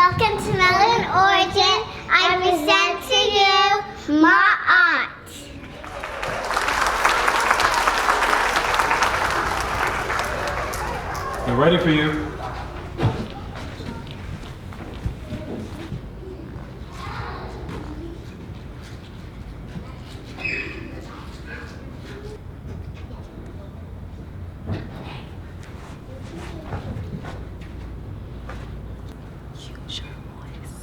Welcome to Melanin Origins. I present to you muh-aht. They're ready for you. Use your voice.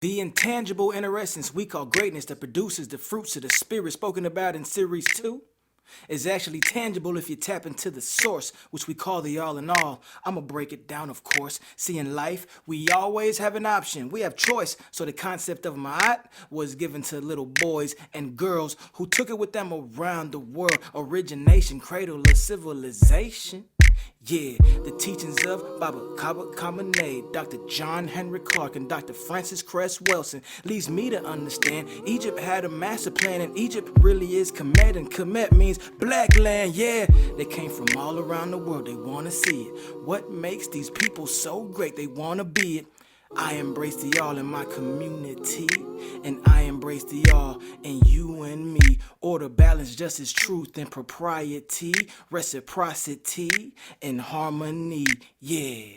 The intangible inner essence we call greatness that produces the fruits of the spirit spoken about in series 2 is actually tangible if you tap into the source, which we call the all in all. I'ma break it down, of course. See, in life, we always have an option. We have choice. So the concept of muh-aht was given to little boys and girls who took it with them around the world. Origination, cradle of civilization. Yeah, the teachings of Baba Kamenei, Dr. John Henry Clark, and Dr. Francis Cress Wilson leads me to understand Egypt had a master plan, and Egypt really is Kemet, and Kemet means black land. Yeah, they came from all around the world, they want to see it. What makes these people so great? They want to be it. I embrace the all in my community, and I embrace the all in you and me. Order, balance, justice, truth, and propriety, reciprocity, and harmony. Yeah.